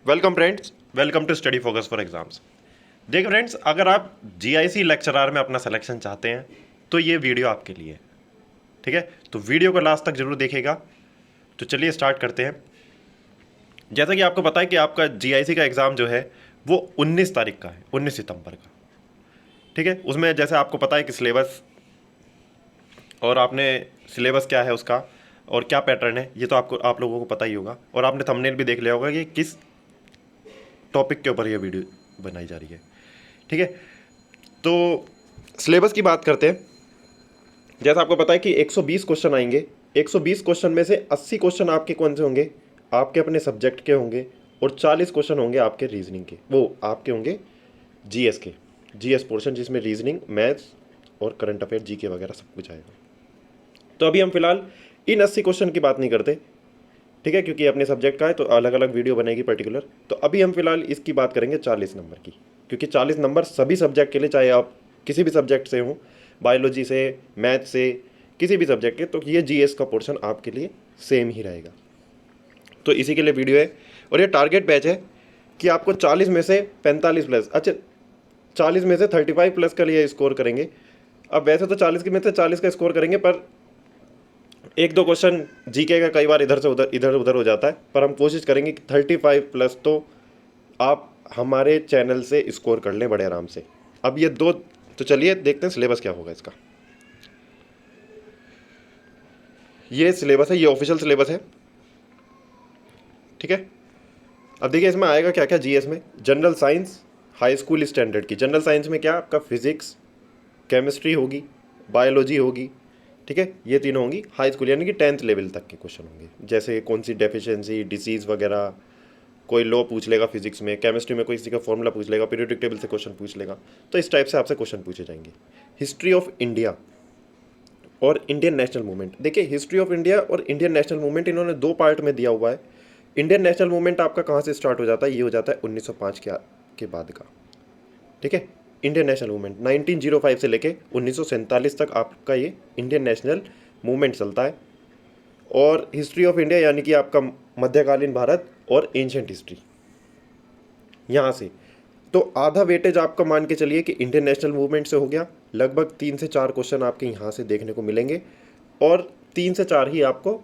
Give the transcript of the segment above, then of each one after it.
Welcome friends, welcome to study focus for exams. देखिए friends, अगर आप जीआईसी लेक्चरर में अपना सिलेक्शन चाहते हैं तो ये वीडियो आपके लिए है। ठीक है, तो वीडियो को लास्ट तक जरूर देखिएगा। तो चलिए स्टार्ट करते हैं। जैसा कि आपको पता है कि आपका जीआईसी का एग्ज़ाम जो है वो 19 तारीख का है, 19 सितंबर का। ठीक है, उसमें जैसे आपको पता है कि सिलेबस और आपने सिलेबस क्या है उसका और क्या पैटर्न है, ये तो आप लोगों को पता ही होगा। और आपने थंबनेल भी देख लिया होगा कि किस टॉपिक के ऊपर ये वीडियो बनाई जा रही है। ठीक है, तो सिलेबस की बात करते हैं। जैसा आपको पता है कि 120 क्वेश्चन आएंगे। 120 क्वेश्चन में से 80 क्वेश्चन आपके कौन से होंगे, आपके अपने सब्जेक्ट के होंगे, और 40 क्वेश्चन होंगे आपके रीजनिंग के, वो आपके होंगे जीएस के, जीएस पोर्शन, जिसमें रीजनिंग, मैथ्स और करंट अफेयर, जीके वगैरह सब कुछ आएगा। तो अभी हम फिलहाल इन 80 क्वेश्चन की बात नहीं करते, ठीक है, क्योंकि अपने सब्जेक्ट का है तो अलग अलग वीडियो बनेगी पर्टिकुलर। तो अभी हम फिलहाल इसकी बात करेंगे 40 नंबर की, क्योंकि 40 नंबर सभी सब्जेक्ट के लिए, चाहे आप किसी भी सब्जेक्ट से हों, बायोलॉजी से, मैथ से, किसी भी सब्जेक्ट के, तो ये जीएस का पोर्शन आपके लिए सेम ही रहेगा। तो इसी के लिए वीडियो है। और ये टारगेट बैच है कि आपको 40 में से 45 प्लस, अच्छा 40 में से 35 प्लस का लिए स्कोर करेंगे। अब वैसे तो 40 के में से 40 का स्कोर करेंगे, पर एक दो क्वेश्चन जीके का कई बार इधर उधर हो जाता है, पर हम कोशिश करेंगे कि 35 प्लस तो आप हमारे चैनल से स्कोर कर लें बड़े आराम से। अब ये दो, तो चलिए देखते हैं सिलेबस क्या होगा इसका। ये सिलेबस है, ये ऑफिशियल सिलेबस है। ठीक है, अब देखिए इसमें आएगा क्या क्या जीएस में। General science high school standard की, जनरल साइंस में क्या आपका फिजिक्स, केमिस्ट्री होगी, बायोलॉजी होगी। ठीक है, ये तीनों होंगी हाई स्कूल, यानी कि 10th लेवल तक के क्वेश्चन होंगे। जैसे कौन सी डेफिशिएंसी, डिसीज़ वगैरह, कोई लॉ पूछ लेगा फिजिक्स में, केमिस्ट्री में कोई किसी का फॉर्मूला पूछ लेगा, पीरियोडिक टेबल से क्वेश्चन पूछ लेगा। तो इस टाइप से आपसे क्वेश्चन पूछे जाएंगे। हिस्ट्री ऑफ इंडिया और इंडियन नेशनल मूवमेंट, देखिए हिस्ट्री ऑफ इंडिया और इंडियन नेशनल मूवमेंट इन्होंने दो पार्ट में दिया हुआ है। इंडियन नेशनल मूवमेंट आपका कहाँ से स्टार्ट हो जाता है, ये हो जाता है 1905 के बाद का। ठीक है, इंडियन नेशनल मूवमेंट 1905 से लेके 1947 तक आपका ये इंडियन नेशनल मूवमेंट चलता है। और हिस्ट्री ऑफ इंडिया यानी कि आपका मध्यकालीन भारत और एंशंट हिस्ट्री, यहाँ से तो आधा वेटेज आपका मान के चलिए कि इंडियन नेशनल मूवमेंट से हो गया। लगभग 3 से 4 क्वेश्चन आपके यहाँ से देखने को मिलेंगे, और 3 से 4 ही आपको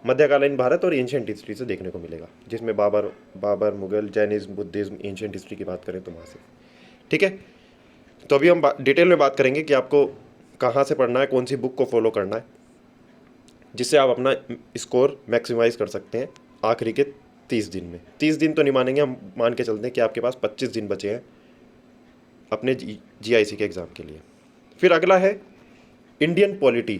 मध्यकालीन भारत और एंशंट हिस्ट्री से देखने को मिलेगा, जिसमें Babur, Mughal, Jainism, Buddhism, ancient history की बात करें तो वहाँ से। ठीक है, तो अभी हम डिटेल में बात करेंगे कि आपको कहाँ से पढ़ना है, कौन सी बुक को फॉलो करना है, जिससे आप अपना स्कोर मैक्सिमाइज कर सकते हैं आखिरी के 30 दिन में। 30 दिन तो नहीं मानेंगे, हम मान के चलते हैं कि आपके पास 25 दिन बचे हैं अपने जीआईसी के एग्ज़ाम के लिए। फिर अगला है इंडियन पॉलिटी।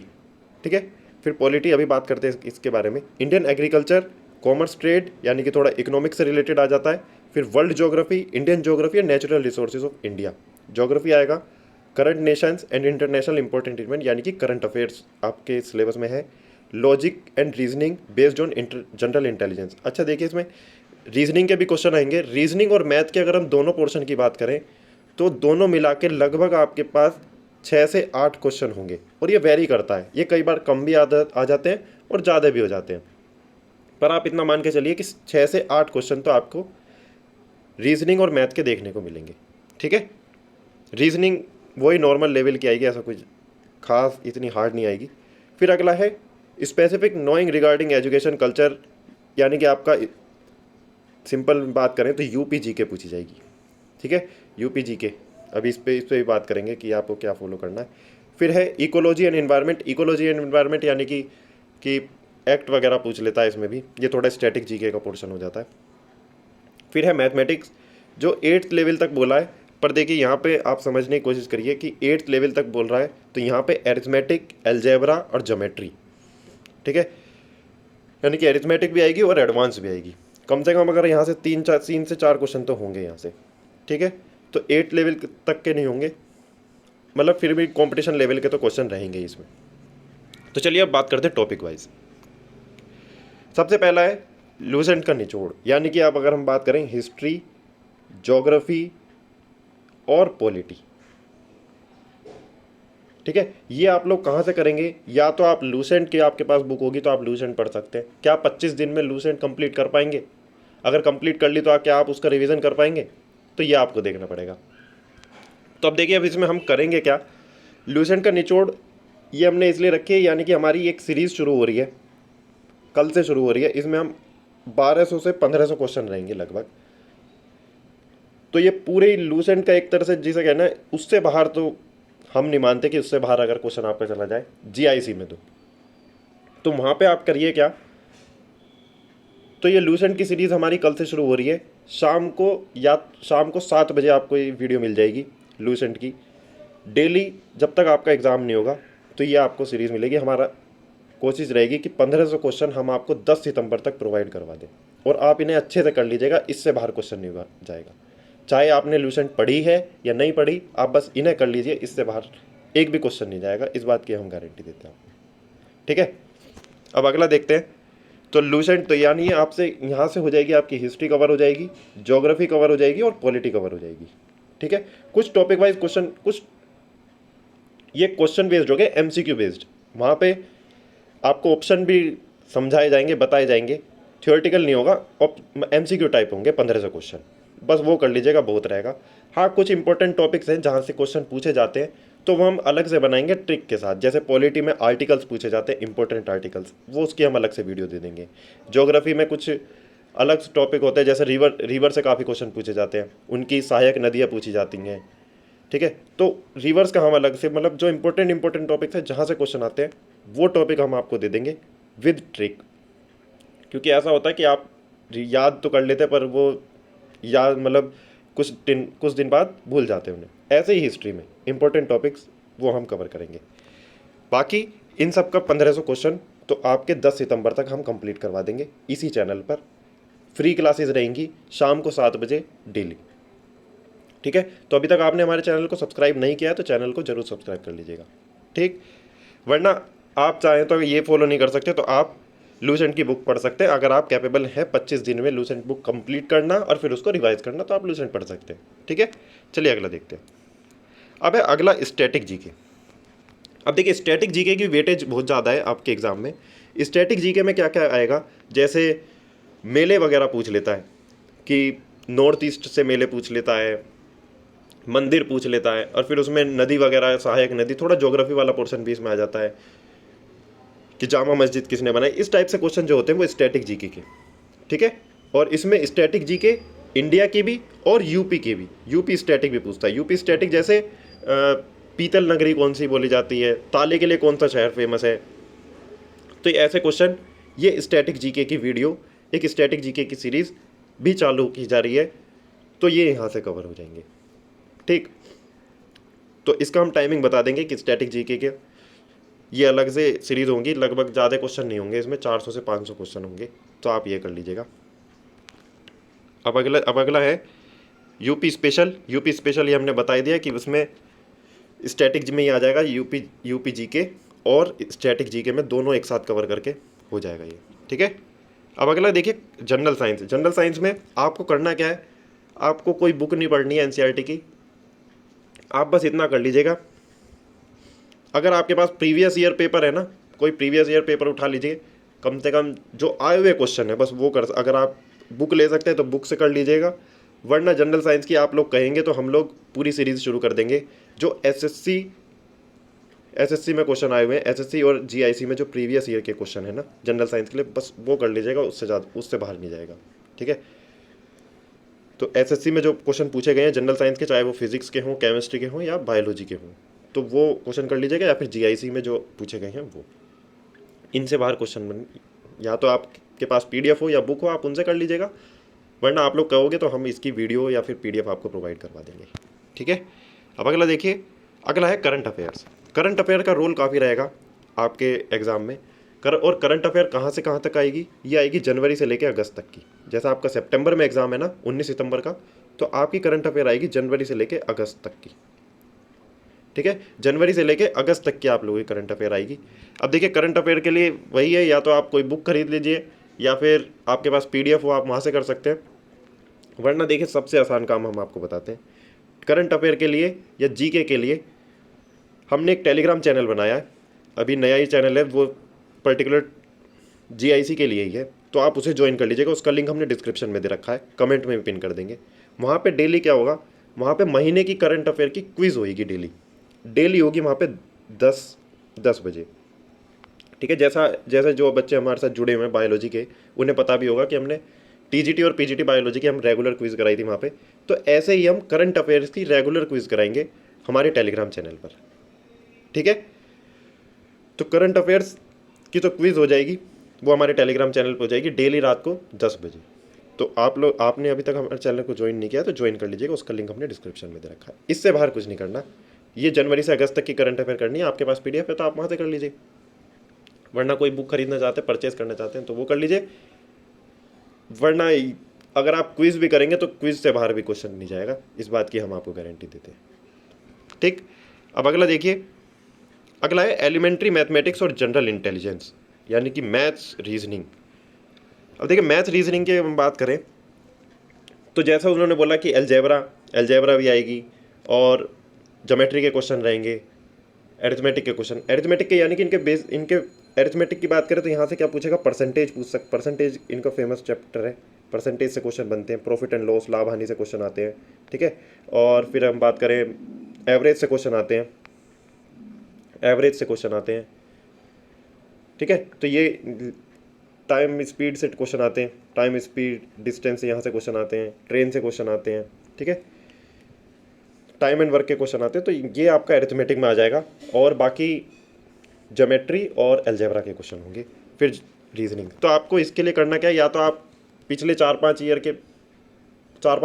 ठीक है, फिर पॉलिटी अभी बात करते हैं इसके बारे में। इंडियन एग्रीकल्चर, कॉमर्स, ट्रेड, यानी कि थोड़ा इकोनॉमिक्स से रिलेटेड आ जाता है। फिर world geography, Indian geography and natural resources of India, geography आएगा। Current nations and international important event, यानी कि करंट अफेयर्स आपके सिलेबस में है। Logic and reasoning based on general intelligence, अच्छा देखिए इसमें रीजनिंग के भी क्वेश्चन आएंगे। रीजनिंग और मैथ के अगर हम दोनों पोर्शन की बात करें तो दोनों मिला के लगभग आपके पास 6 से 8 क्वेश्चन होंगे, और ये वेरी करता है, ये कई बार कम भी आ जाते हैं और ज़्यादा भी हो जाते हैं। पर आप इतना मान के चलिए कि 6 से 8 क्वेश्चन तो आपको रीजनिंग और मैथ के देखने को मिलेंगे। ठीक है, रीजनिंग वही नॉर्मल लेवल की आएगी, ऐसा कुछ खास इतनी हार्ड नहीं आएगी। फिर अगला है specific knowing regarding education culture, यानी कि आपका सिंपल बात करें तो यूपी जीके पूछी जाएगी। ठीक है, यूपी जीके, अभी इस पे भी बात करेंगे कि आपको क्या फॉलो करना है। फिर है ecology and environment, ecology and environment यानी कि एक्ट वगैरह पूछ लेता है इसमें भी, ये थोड़ा स्टैटिक जीके का पोर्शन हो जाता है। फिर है मैथमेटिक्स, जो 8th लेवल तक बोला है, पर देखिए यहाँ पे आप समझने की कोशिश करिए कि 8th लेवल तक बोल रहा है, तो यहाँ पे एरिथमेटिक, अलजेब्रा और ज्योमेट्री। ठीक है, यानी कि एरिथमेटिक भी आएगी और एडवांस भी आएगी। कम से कम अगर यहाँ से 3 से 4 क्वेश्चन तो होंगे यहाँ से। ठीक है, तो 8 लेवल तक के नहीं होंगे, मतलब फिर भी कंपटीशन लेवल के तो क्वेश्चन रहेंगे इसमें। तो चलिए अब बात करते हैं टॉपिक वाइज। सबसे पहला है लूसेंट का निचोड़, यानी कि अब अगर हम बात करें हिस्ट्री, ज्योग्राफी और पॉलिटी। ठीक है, ये आप लोग कहाँ से करेंगे, या तो आप लूसेंट की आपके पास बुक होगी तो आप लूसेंट पढ़ सकते हैं। क्या 25 दिन में लूसेंट कंप्लीट कर पाएंगे? अगर कंप्लीट कर ली तो क्या आप उसका रिवीजन कर पाएंगे? तो ये आपको देखना पड़ेगा। तो अब देखिए अब इसमें हम करेंगे क्या। लूसेंट का निचोड़ ये हमने इसलिए रखी है, यानी कि हमारी एक सीरीज़ शुरू हो रही है, कल से शुरू हो रही है। इसमें हम 1200 से 1500 क्वेश्चन रहेंगे लगभग। तो ये पूरे लूसेंट का एक तरह से जिसे कहना है उससे बाहर तो हम नहीं मानते कि उससे बाहर अगर क्वेश्चन आपका चला जाए जीआईसी में तो वहाँ पे आप करिए क्या। तो ये लूसेंट की सीरीज़ हमारी कल से शुरू हो रही है। शाम को 7 बजे आपको ये वीडियो मिल जाएगी लूसेंट की। डेली जब तक आपका एग्ज़ाम नहीं होगा तो ये आपको सीरीज़ मिलेगी। हमारा कोशिश रहेगी कि 1500 क्वेश्चन हम आपको 10 सितंबर तक प्रोवाइड करवा दें, और आप इन्हें अच्छे से कर लीजिएगा। इससे बाहर क्वेश्चन नहीं हुआ जाएगा। चाहे आपने लूसेंट पढ़ी है या नहीं पढ़ी, आप बस इन्हें कर लीजिए, इससे बाहर एक भी क्वेश्चन नहीं जाएगा। इस बात की हम गारंटी देते हैं आपको। ठीक है, अब अगला देखते हैं। तो लूसेंट तो यानी आपसे यहाँ से हो जाएगी, आपकी हिस्ट्री कवर हो जाएगी, ज्योग्राफी कवर हो जाएगी और पॉलिटी कवर हो जाएगी। ठीक है, कुछ टॉपिक वाइज क्वेश्चन, कुछ ये क्वेश्चन बेस्ड हो गए, एमसीक्यू बेस्ड। वहाँ पे आपको ऑप्शन भी समझाए जाएंगे, बताए जाएंगे, थियोरेटिकल नहीं होगा, एमसीक्यू टाइप होंगे 1500 क्वेश्चन। बस वो कर लीजिएगा, बहुत रहेगा। हाँ, कुछ इंपॉर्टेंट टॉपिक्स हैं जहाँ से क्वेश्चन पूछे जाते हैं, तो वो हम अलग से बनाएंगे ट्रिक के साथ। जैसे पॉलिटी में आर्टिकल्स पूछे जाते हैं, इंपॉर्टेंट आर्टिकल्स, वो उसकी हम अलग से वीडियो दे देंगे। ज्योग्राफी में कुछ अलग टॉपिक होते हैं, जैसे रिवर से काफ़ी क्वेश्चन पूछे जाते हैं, उनकी सहायक नदियाँ पूछी जाती हैं। ठीक है, तो रिवर्स का हम अलग से, मतलब जो इंपॉर्टेंट टॉपिक्स हैं जहाँ से क्वेश्चन आते हैं, वो टॉपिक हम आपको दे देंगे विद ट्रिक। क्योंकि ऐसा होता है कि आप याद तो कर लेते हैं, पर वो याद मतलब कुछ दिन बाद भूल जाते हैं उन्हें। ऐसे ही हिस्ट्री में इंपॉर्टेंट टॉपिक्स वो हम कवर करेंगे। बाकी इन सब का 1500 क्वेश्चन तो आपके 10 सितंबर तक हम कंप्लीट करवा देंगे इसी चैनल पर। फ्री क्लासेस रहेंगी शाम को 7 बजे डेली। ठीक है, तो अभी तक आपने हमारे चैनल को सब्सक्राइब नहीं किया है तो चैनल को जरूर सब्सक्राइब कर लीजिएगा। ठीक, वरना आप चाहें तो ये फॉलो नहीं कर सकते तो आप लूसेंट की बुक पढ़ सकते हैं। अगर आप कैपेबल हैं 25 दिन में लूसेंट बुक कंप्लीट करना और फिर उसको रिवाइज करना, तो आप लूसेंट पढ़ सकते हैं। ठीक है, चलिए अगला देखते हैं। अब है अगला स्टैटिक जीके। अब देखिए स्टैटिक जीके की वेटेज बहुत ज़्यादा है आपके एग्जाम में। स्टैटिक जीके में क्या क्या आएगा, जैसे मेले वगैरह पूछ लेता है, कि नॉर्थ ईस्ट से मेले पूछ लेता है, मंदिर पूछ लेता है, और फिर उसमें नदी वगैरह, सहायक नदी, थोड़ा ज्योग्राफी वाला पोर्शन भी इसमें आ जाता है कि जामा मस्जिद किसने बनाई। इस टाइप से क्वेश्चन जो होते हैं वो स्टैटिक जीके के। ठीक है, और इसमें स्टैटिक जीके इंडिया की भी और यूपी के भी, यूपी स्टैटिक भी पूछता है। यूपी स्टैटिक जैसे पीतल नगरी कौन सी बोली जाती है, ताले के लिए कौन सा शहर फेमस है। तो ऐसे क्वेश्चन, ये स्टैटिक जीके की वीडियो, एक स्टैटिक जीके की सीरीज़ भी चालू की जा रही है, तो ये यहाँ से कवर हो जाएंगे। ठीक, तो इसका हम टाइमिंग बता देंगे कि स्टैटिक जीके के ये अलग से सीरीज़ होंगी, लगभग ज़्यादा क्वेश्चन नहीं होंगे इसमें, 400 से 500 क्वेश्चन होंगे, तो आप ये कर लीजिएगा। अब अगला है यूपी स्पेशल। यूपी स्पेशल ये हमने बता दिया कि उसमें स्टैटिक में ही आ जाएगा, यूपी जीके और स्टैटिक जीके में दोनों एक साथ कवर करके हो जाएगा ये। ठीक है, अब अगला देखिए जनरल साइंस। जनरल साइंस में आपको करना क्या है, आपको कोई बुक नहीं पढ़नी है एनसीईआरटी की, आप बस इतना कर लीजिएगा। अगर आपके पास प्रीवियस ईयर पेपर है ना, कोई प्रीवियस ईयर पेपर उठा लीजिए, कम से कम जो आए हुए क्वेश्चन है बस वो कर, अगर आप बुक ले सकते हैं तो बुक से कर लीजिएगा। वरना जनरल साइंस की आप लोग कहेंगे तो हम लोग पूरी सीरीज़ शुरू कर देंगे। जो एसएससी में क्वेश्चन आए हुए हैं, एसएससी और जीआईसी में जो प्रीवियस ईयर के क्वेश्चन है ना जनरल साइंस के लिए, बस वो कर लीजिएगा, उससे बाहर नहीं जाएगा। ठीक है, तो एसएससी में जो क्वेश्चन पूछे गए हैं जनरल साइंस के, चाहे वो फिजिक्स के हों, केमिस्ट्री के हों या बायोलॉजी के हों, तो वो क्वेश्चन कर लीजिएगा। या फिर जीआईसी में जो पूछे गए हैं वो, इनसे बाहर क्वेश्चन या तो आपके पास पीडीएफ हो या बुक हो, आप उनसे कर लीजिएगा। वरना आप लोग कहोगे तो हम इसकी वीडियो या फिर पीडीएफ आपको प्रोवाइड करवा देंगे। ठीक है, अब अगला देखिए, अगला है करंट अफेयर्स। करंट अफेयर का रोल काफ़ी रहेगा आपके एग्ज़ाम में। और करंट अफेयर कहाँ से कहाँ तक आएगी, ये आएगी जनवरी से लेकर अगस्त तक की। जैसा आपका सितंबर में एग्ज़ाम है ना 19 सितंबर का, तो आपकी करंट अफेयर आएगी जनवरी से लेकर अगस्त तक की। ठीक है, जनवरी से लेकर अगस्त तक की आप लोगों की करंट अफेयर आएगी। अब देखिए करंट अफेयर के लिए वही है, या तो आप कोई बुक खरीद लीजिए या फिर आपके पास पीडीएफ हो, आप वहाँ से कर सकते हैं। वरना देखिए सबसे आसान काम हम आपको बताते हैं। करंट अफेयर के लिए या जीके के लिए हमने एक टेलीग्राम चैनल बनाया है, अभी नया ही चैनल है, वो पर्टिकुलर जीआईसी के लिए ही है। तो आप उसे ज्वाइन कर लीजिएगा। उसका लिंक हमने डिस्क्रिप्शन में दे रखा है, कमेंट में भी पिन कर देंगे। वहाँ पे डेली क्या होगा, वहाँ पे महीने की करंट अफेयर की क्विज़ होगी, डेली होगी वहाँ पे 10 बजे। ठीक है, जैसा जैसे जो बच्चे हमारे साथ जुड़े हुए हैं बायोलॉजी के, उन्हें पता भी होगा कि हमने टीजीटी और पीजीटी बायोलॉजी की हम रेगुलर क्विज़ कराई थी वहाँ पे। तो ऐसे ही हम करंट अफेयर्स की रेगुलर क्विज़ कराएंगे हमारे टेलीग्राम चैनल पर। ठीक है, तो करंट अफेयर्स की तो क्विज़ हो जाएगी, वो हमारे टेलीग्राम चैनल पर हो जाएगी डेली रात को 10 बजे। तो आपने अभी तक हमारे चैनल को ज्वाइन नहीं किया तो ज्वाइन कर लीजिएगा, उसका लिंक हमने डिस्क्रिप्शन में दे रखा है। इससे बाहर कुछ नहीं करना। ये जनवरी से अगस्त तक की करंट अफेयर करनी है, आपके पास पीडीएफ है तो आप वहाँ से कर लीजिए, वरना कोई बुक खरीदना चाहते हैं, परचेज करना चाहते हैं तो वो कर लीजिए। वरना अगर आप क्विज़ भी करेंगे तो क्विज़ से बाहर भी क्वेश्चन नहीं जाएगा, इस बात की हम आपको गारंटी देते हैं। ठीक, अब अगला देखिए, अगला है एलिमेंट्री मैथमेटिक्स और जनरल इंटेलिजेंस, यानी कि मैथ्स रीजनिंग। अब देखिए मैथ्स रीजनिंग की हम बात करें तो जैसा उन्होंने बोला कि एल्जेब्रा भी आएगी और ज्योमेट्री के क्वेश्चन रहेंगे, एरिथमेटिक के क्वेश्चन, एरिथमेटिक के यानी कि इनके एरिथमेटिक की बात करें तो यहाँ से क्या पूछेगा, परसेंटेज इनका फेमस चैप्टर है, परसेंटेज से क्वेश्चन बनते हैं, प्रॉफिट एंड लॉस, लाभ हानि से क्वेश्चन आते हैं। ठीक है, और फिर हम बात करें एवरेज से क्वेश्चन आते हैं, ठीक है, तो ये टाइम स्पीड से क्वेश्चन आते हैं, टाइम स्पीड डिस्टेंस से यहाँ से क्वेश्चन आते हैं, ट्रेन से क्वेश्चन आते हैं। ठीक है, टाइम एंड वर्क के क्वेश्चन आते हैं, तो ये आपका एरिथमेटिक में आ जाएगा, और बाकी ज्योमेट्री और अलजेब्रा के क्वेश्चन होंगे। फिर रीजनिंग, तो आपको इसके लिए करना क्या है, या तो आप पिछले 4-5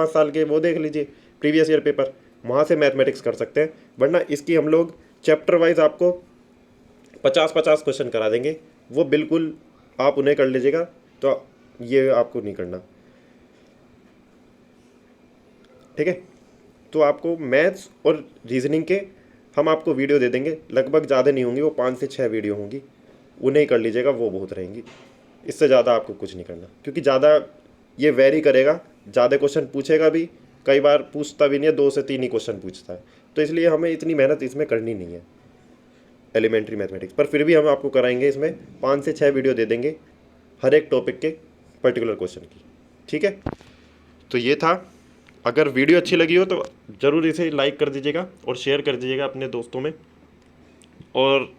साल के वो देख लीजिए प्रीवियस ईयर पेपर, वहाँ से मैथमेटिक्स कर सकते हैं, वरना इसकी हम लोग चैप्टर वाइज आपको 50-50 क्वेश्चन करा देंगे, वो बिल्कुल आप उन्हें कर लीजिएगा, तो ये आपको नहीं करना। ठीक है, तो आपको मैथ्स और रीजनिंग के हम आपको वीडियो दे देंगे, लगभग ज़्यादा नहीं होंगी, वो 5 से 6 वीडियो होंगी, उन्हें ही कर लीजिएगा, वो बहुत रहेंगी। इससे ज़्यादा आपको कुछ नहीं करना, क्योंकि ज़्यादा ये वेरी करेगा, ज़्यादा क्वेश्चन पूछेगा भी, कई बार पूछता भी नहीं है, 2 से 3 ही क्वेश्चन पूछता है, तो इसलिए हमें इतनी मेहनत इसमें करनी नहीं है एलिमेंट्री मैथमेटिक्स पर। फिर भी हम आपको कराएंगे, इसमें 5 से 6 वीडियो दे देंगे हर एक टॉपिक के पर्टिकुलर क्वेश्चन की। ठीक है, तो ये था। अगर वीडियो अच्छी लगी हो तो ज़रूर इसे लाइक कर दीजिएगा और शेयर कर दीजिएगा अपने दोस्तों में, और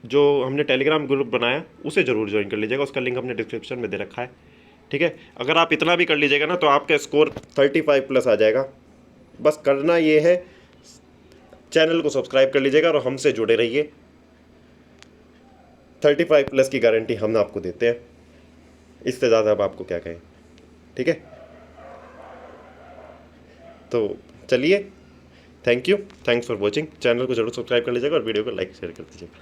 जो हमने टेलीग्राम ग्रुप बनाया उसे ज़रूर ज्वाइन कर लीजिएगा, उसका लिंक हमने डिस्क्रिप्शन में दे रखा है। ठीक है, अगर आप इतना भी कर लीजिएगा ना तो आपका स्कोर 35+ आ जाएगा। बस करना ये है, चैनल को सब्सक्राइब कर लीजिएगा और हमसे जुड़े रहिए। 35+ की गारंटी हम आपको देते हैं, इससे ज़्यादा अब आपको क्या कहें। ठीक है, तो चलिए, थैंक्स फॉर वॉचिंग। चैनल को जरूर सब्सक्राइब कर लीजिएगा और वीडियो को लाइक शेयर कर दीजिएगा।